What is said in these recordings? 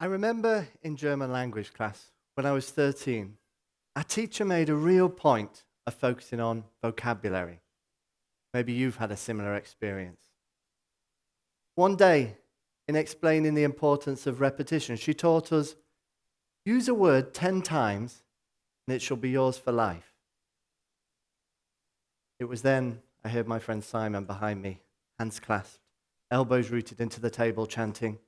I remember in German language class when I was 13, our teacher made a real point of focusing on vocabulary. Maybe you've had a similar experience. One day, in explaining the importance of repetition, she taught us, use a word 10 times and it shall be yours for life. It was then I heard my friend Simon behind me, hands clasped, elbows rooted into the table, chanting,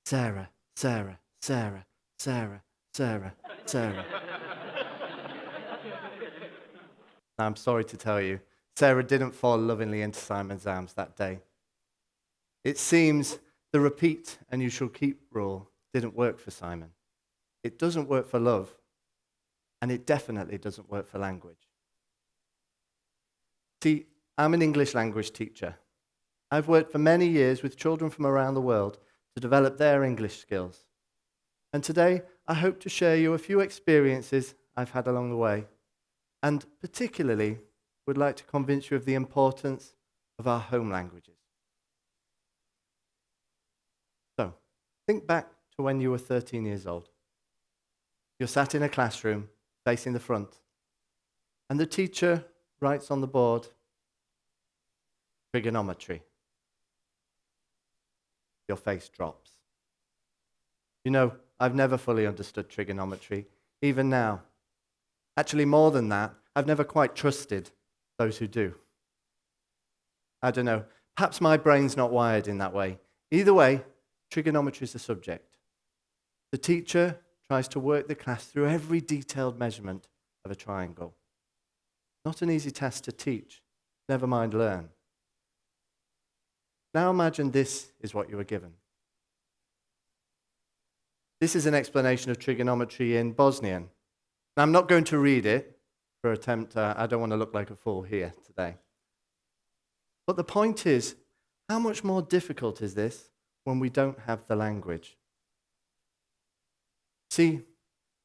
Sarah, Sarah, Sarah, Sarah, Sarah, Sarah. Now, I'm sorry to tell you, Sarah didn't fall lovingly into Simon's arms that day. It seems the repeat and you shall keep rule didn't work for Simon. It doesn't work for love, and it definitely doesn't work for language. See, I'm an English language teacher. I've worked for many years with children from around the world to develop their English skills. And today, I hope to share you a few experiences I've had along the way, and particularly would like to convince you of the importance of our home languages. So, think back to when you were 13 years old. You're sat in a classroom facing the front, and the teacher writes on the board, trigonometry. Your face drops. You know, I've never fully understood trigonometry, even now. Actually, more than that, I've never quite trusted those who do. I don't know, perhaps my brain's not wired in that way. Either way, trigonometry is the subject. The teacher tries to work the class through every detailed measurement of a triangle. Not an easy task to teach, never mind learn. Now imagine this is what you were given. This is an explanation of trigonometry in Bosnian. Now, I'm not going to read it for attempt, I don't want to look like a fool here today. But the point is, how much more difficult is this when we don't have the language? See,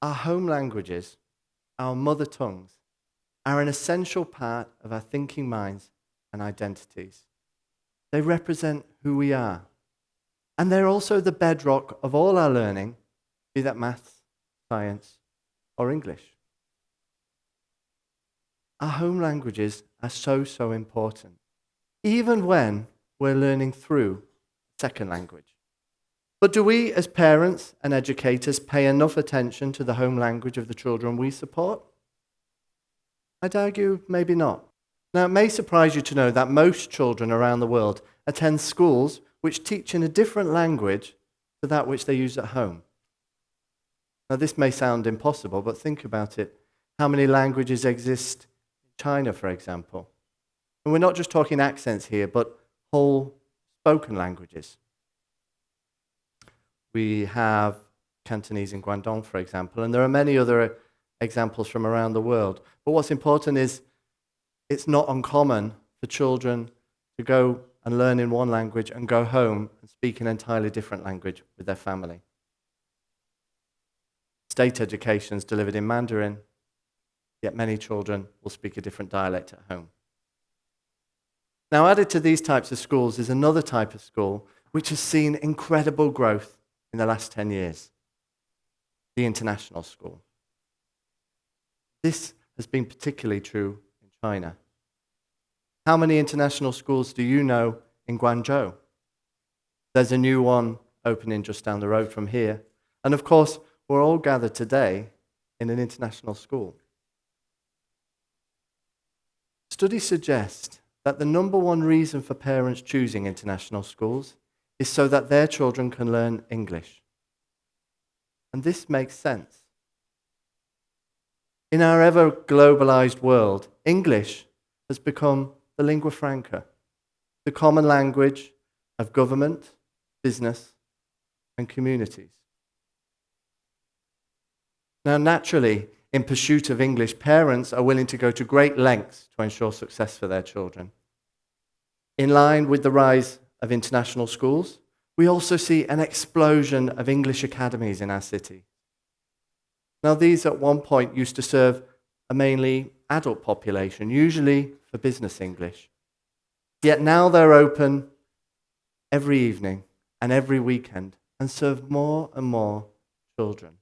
our home languages, our mother tongues, are an essential part of our thinking minds and identities. They represent who we are. And they're also the bedrock of all our learning, be that maths, science, or English. Our home languages are so important, even when we're learning through second language. But do we, as parents and educators, pay enough attention to the home language of the children we support? I'd argue maybe not. Now, it may surprise you to know that most children around the world attend schools which teach in a different language to that which they use at home. Now, this may sound impossible, but think about it. How many languages exist in China, for example? And we're not just talking accents here, but whole spoken languages. We have Cantonese in Guangdong, for example, and there are many other examples from around the world. But what's important is it's not uncommon for children to go and learn in one language and go home and speak an entirely different language with their family. State education is delivered in Mandarin, yet many children will speak a different dialect at home. Now, added to these types of schools is another type of school which has seen incredible growth in the last 10 years, the international school. This has been particularly true in China. How many international schools do you know in Guangzhou? There's a new one opening just down the road from here. And of course, we're all gathered today in an international school. Studies suggest that the number one reason for parents choosing international schools is so that their children can learn English. And this makes sense. In our ever-globalized world, English has become the lingua franca, the common language of government, business, and communities. Now, naturally, in pursuit of English, parents are willing to go to great lengths to ensure success for their children. In line with the rise of international schools, we also see an explosion of English academies in our city. Now, these at one point used to serve a mainly adult population, usually for business English. Yet now they're open every evening and every weekend and serve more and more children.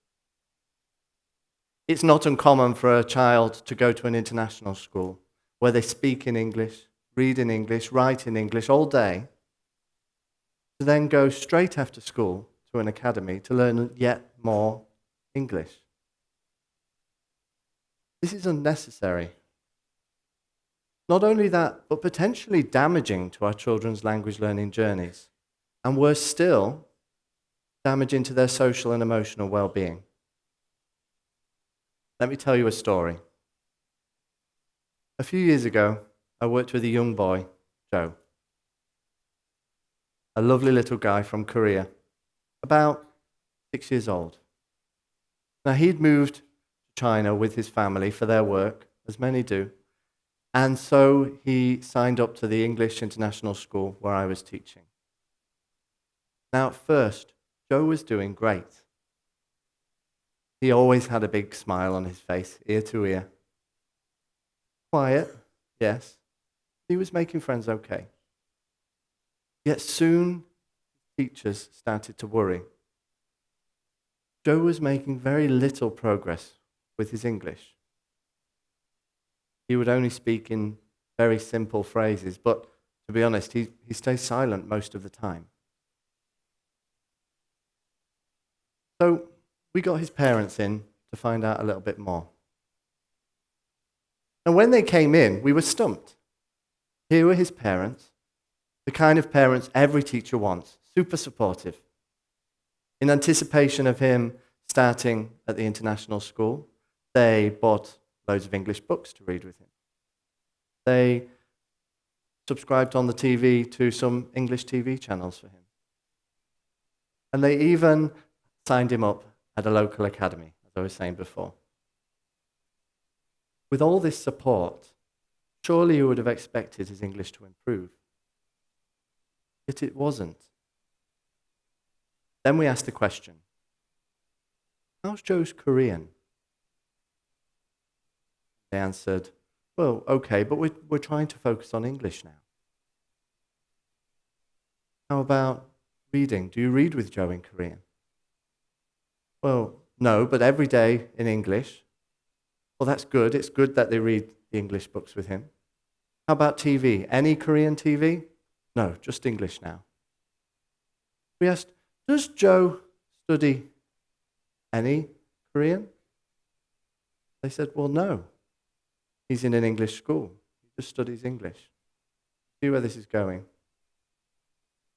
It's not uncommon for a child to go to an international school where they speak in English, read in English, write in English all day, to then go straight after school to an academy to learn yet more English. This is unnecessary. Not only that, but potentially damaging to our children's language learning journeys, and worse still, damaging to their social and emotional well-being. Let me tell you a story. A few years ago, I worked with a young boy, Joe, a lovely little guy from Korea, about 6 years old. Now, he'd moved to China with his family for their work, as many do, and so he signed up to the English international school where I was teaching. Now, at first, Joe was doing great. He always had a big smile on his face, ear to ear. Quiet, yes. He was making friends okay. Yet soon, teachers started to worry. Joe was making very little progress with his English. He would only speak in very simple phrases, but to be honest, he stays silent most of the time. So we got his parents in to find out a little bit more. And when they came in, we were stumped. Here were his parents, the kind of parents every teacher wants, super supportive. In anticipation of him starting at the international school, they bought loads of English books to read with him. They subscribed on the TV to some English TV channels for him. And they even signed him up at a local academy, as I was saying before. With all this support, surely you would have expected his English to improve. Yet it wasn't. Then we asked the question, how's Joe's Korean? They answered, well, okay, but we're trying to focus on English now. How about reading? Do you read with Joe in Korean? Well, no, but every day in English. Well, that's good. It's good that they read the English books with him. How about TV? Any Korean TV? No, just English now. We asked, does Joe study any Korean? They said, well, no. He's in an English school. He just studies English. See where this is going.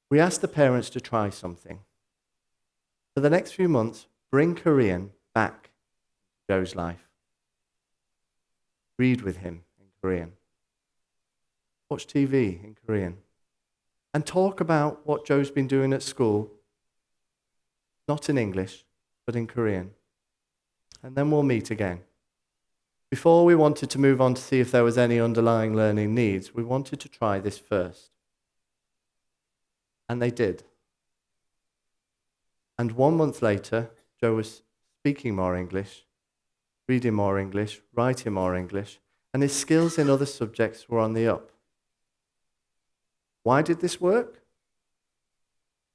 We asked the parents to try something. For the next few months, bring Korean back to Joe's life. Read with him in Korean. Watch TV in Korean. And talk about what Joe's been doing at school, not in English, but in Korean. And then we'll meet again. Before we wanted to move on to see if there was any underlying learning needs, we wanted to try this first. And they did. And 1 month later, Joe was speaking more English, reading more English, writing more English, and his skills in other subjects were on the up. Why did this work?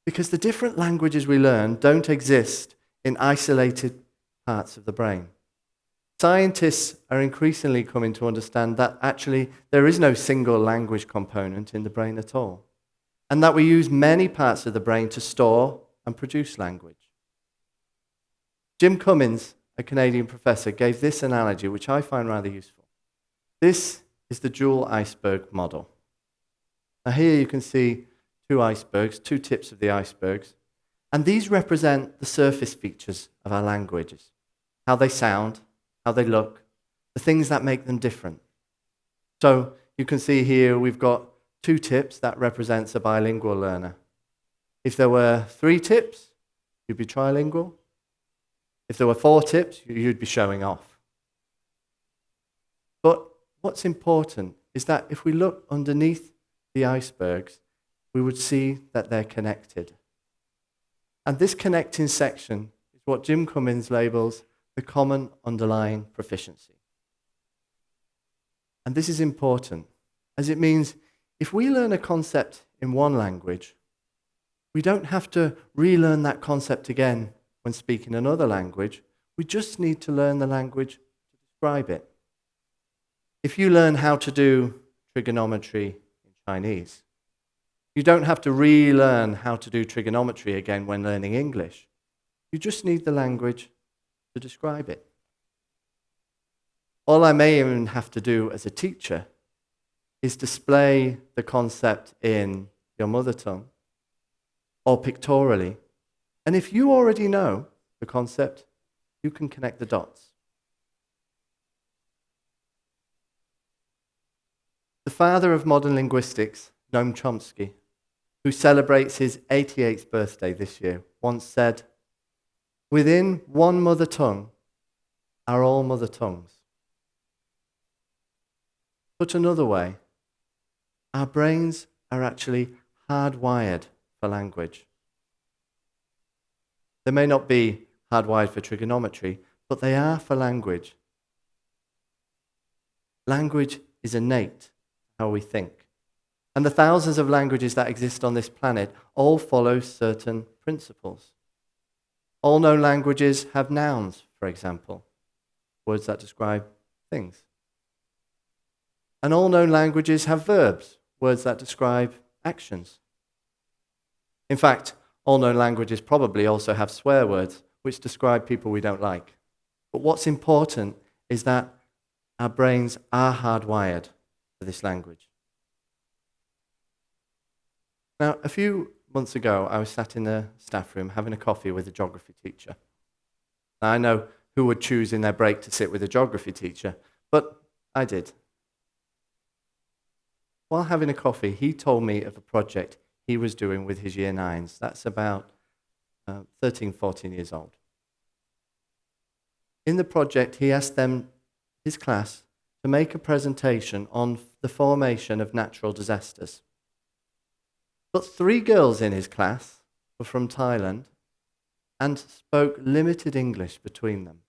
Because the different languages we learn don't exist in isolated parts of the brain. Scientists are increasingly coming to understand that actually there is no single language component in the brain at all, and that we use many parts of the brain to store and produce language. Jim Cummins, a Canadian professor, gave this analogy, which I find rather useful. This is the dual iceberg model. Now here you can see two icebergs, two tips of the icebergs, and these represent the surface features of our languages, how they sound, how they look, the things that make them different. So you can see here we've got two tips that represents a bilingual learner. If there were 3 tips, you'd be trilingual. If there were 4 tips, you'd be showing off. But what's important is that if we look underneath the icebergs, we would see that they're connected. And this connecting section is what Jim Cummins labels the common underlying proficiency. And this is important, as it means if we learn a concept in one language, we don't have to relearn that concept again when speaking another language. We just need to learn the language to describe it. If you learn how to do trigonometry in Chinese, you don't have to relearn how to do trigonometry again when learning English. You just need the language to describe it. All I may even have to do as a teacher is display the concept in your mother tongue or pictorially. And if you already know the concept, you can connect the dots. The father of modern linguistics, Noam Chomsky, who celebrates his 88th birthday this year, once said, "Within one mother tongue are all mother tongues." Put another way, our brains are actually hardwired for language. They may not be hardwired for trigonometry, but they are for language. Language is innate, how we think. And the thousands of languages that exist on this planet all follow certain principles. All known languages have nouns, for example, words that describe things. And all known languages have verbs, words that describe actions. In fact, all known languages probably also have swear words, which describe people we don't like. But what's important is that our brains are hardwired for this language. Now, a few months ago, I was sat in the staff room having a coffee with a geography teacher. Now, I know who would choose in their break to sit with a geography teacher, but I did. While having a coffee, he told me of a project he was doing with his year 9s. That's about 13, 14 years old. In the project, he asked his class, to make a presentation on the formation of natural disasters. But 3 girls in his class were from Thailand and spoke limited English between them.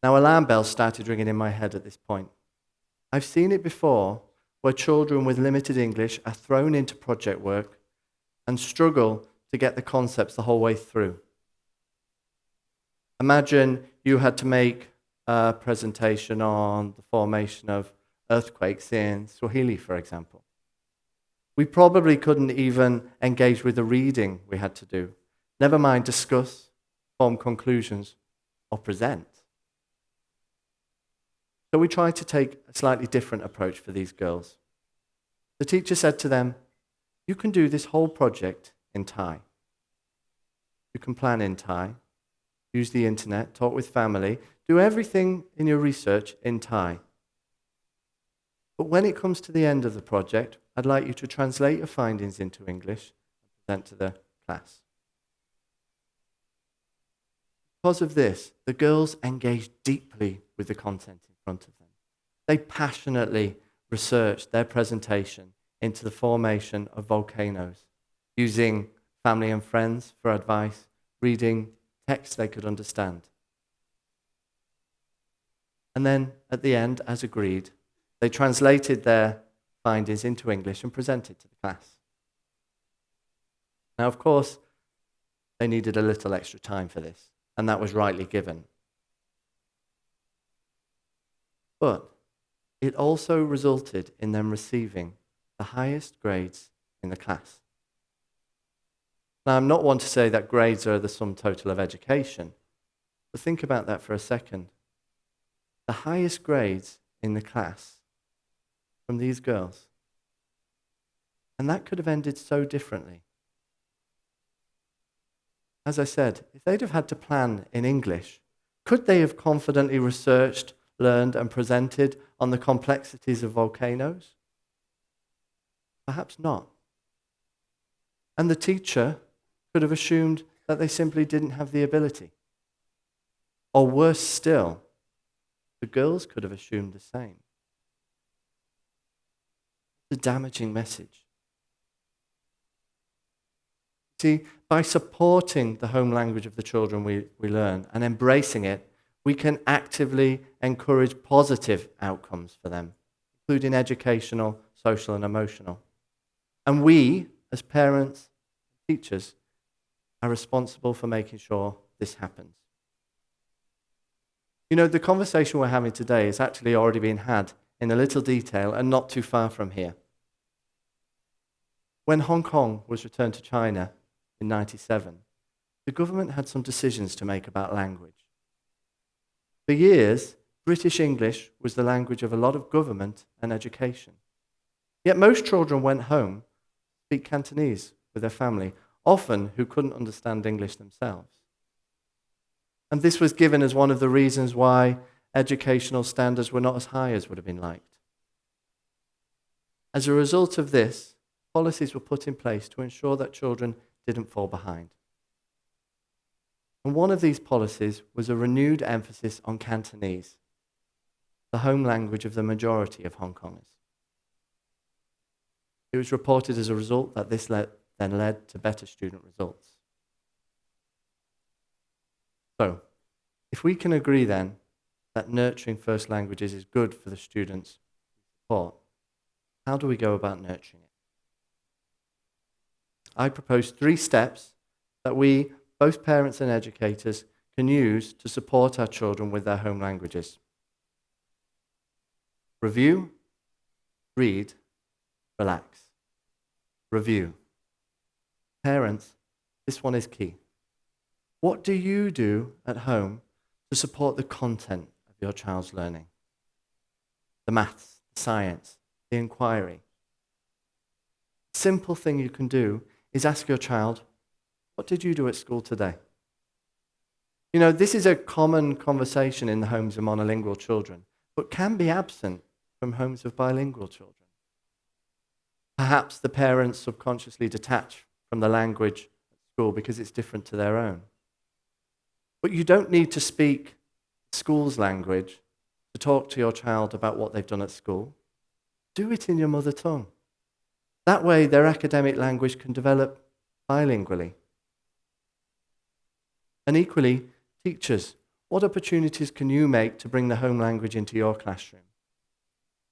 Now, alarm bells started ringing in my head at this point. I've seen it before, where children with limited English are thrown into project work and struggle to get the concepts the whole way through. Imagine you had to make a presentation on the formation of earthquakes in Swahili, for example. We probably couldn't even engage with the reading we had to do, never mind discuss, form conclusions, or present. So we tried to take a slightly different approach for these girls. The teacher said to them, "You can do this whole project in Thai. You can plan in Thai, use the internet, talk with family, do everything in your research in Thai. But when it comes to the end of the project, I'd like you to translate your findings into English and present to the class." Because of this, the girls engaged deeply with the content in front of them. They passionately researched their presentation into the formation of volcanoes, using family and friends for advice, reading texts they could understand. And then, at the end, as agreed, they translated their findings into English and presented to the class. Now, of course, they needed a little extra time for this, and that was rightly given. But it also resulted in them receiving the highest grades in the class. Now, I'm not one to say that grades are the sum total of education, but think about that for a second. The highest grades in the class from these girls. And that could have ended so differently. As I said, if they'd have had to plan in English, could they have confidently researched, learned, and presented on the complexities of volcanoes? Perhaps not. And the teacher could have assumed that they simply didn't have the ability. Or worse still, the girls could have assumed the same. It's a damaging message. See, by supporting the home language of the children we learn and embracing it, we can actively encourage positive outcomes for them, including educational, social, and emotional. And we, as parents, teachers, are responsible for making sure this happens. You know, the conversation we're having today has actually already been had in a little detail and not too far from here. When Hong Kong was returned to China in 1997, the government had some decisions to make about language. For years, British English was the language of a lot of government and education. Yet most children went home to speak Cantonese with their family, often who couldn't understand English themselves. And this was given as one of the reasons why educational standards were not as high as would have been liked. As a result of this, policies were put in place to ensure that children didn't fall behind. And one of these policies was a renewed emphasis on Cantonese, the home language of the majority of Hong Kongers. It was reported as a result that this then led to better student results. So, if we can agree then that nurturing first languages is good for the students' support, how do we go about nurturing it? I propose 3 steps that we, both parents and educators, can use to support our children with their home languages. Review, read, relax. Review. Parents, this one is key. What do you do at home to support the content of your child's learning? The maths, the science, the inquiry. Simple thing you can do is ask your child, what did you do at school today? You know, this is a common conversation in the homes of monolingual children, but can be absent from homes of bilingual children. Perhaps the parents subconsciously detach from the language at school because it's different to their own. But you don't need to speak school's language to talk to your child about what they've done at school. Do it in your mother tongue. That way, their academic language can develop bilingually. And equally, teachers, what opportunities can you make to bring the home language into your classroom?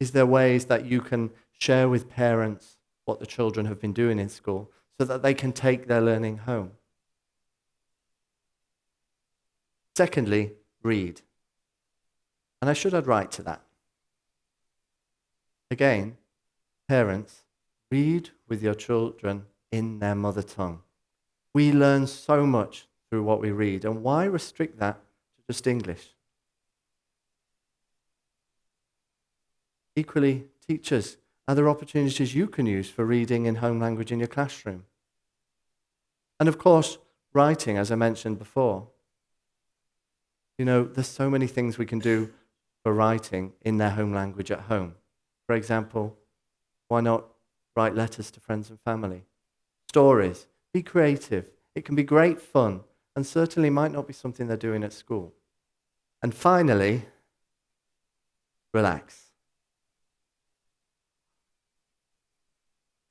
Is there ways that you can share with parents what the children have been doing in school so that they can take their learning home? Secondly, read. And I should add right to that. Again, parents, read with your children in their mother tongue. We learn so much through what we read, and why restrict that to just English? Equally, teachers, are there opportunities you can use for reading in home language in your classroom? And of course, writing, as I mentioned before. You know, there's so many things we can do for writing in their home language at home. For example, why not write letters to friends and family? Stories. Be creative. It can be great fun, and certainly might not be something they're doing at school. And finally, relax.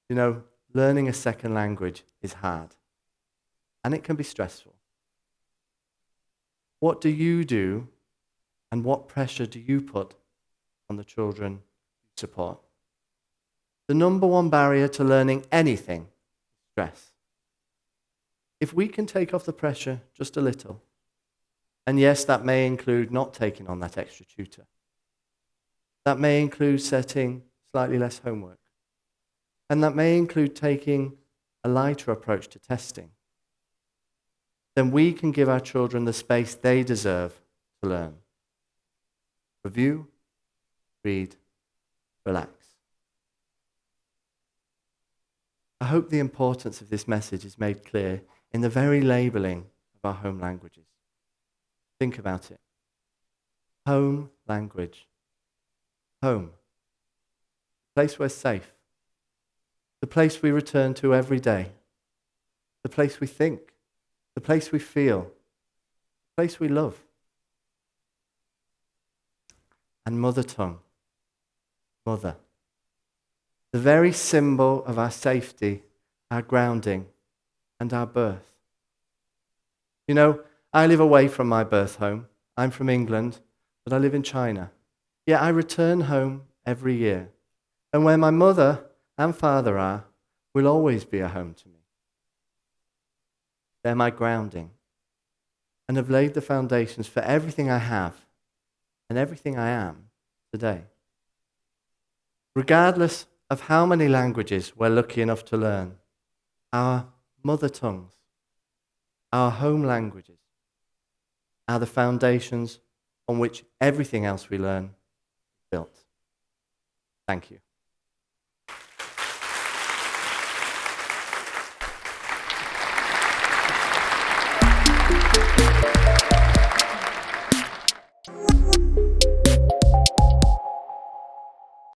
You know, learning a second language is hard, and it can be stressful. What do you do, and what pressure do you put on the children you support? The number one barrier to learning anything is stress. If we can take off the pressure just a little, and yes, that may include not taking on that extra tutor. That may include setting slightly less homework. And that may include taking a lighter approach to testing. Then we can give our children the space they deserve to learn. Review, read, relax. I hope the importance of this message is made clear in the very labeling of our home languages. Think about it. Home language. Home. The place we're safe. The place we return to every day. The place we think. The place we feel. The place we love. And mother tongue. Mother. The very symbol of our safety, our grounding, and our birth. You know, I live away from my birth home. I'm from England, but I live in China. Yet I return home every year. And where my mother and father are, will always be a home to me. They're my grounding and have laid the foundations for everything I have and everything I am today. Regardless of how many languages we're lucky enough to learn, our mother tongues, our home languages, are the foundations on which everything else we learn is built. Thank you.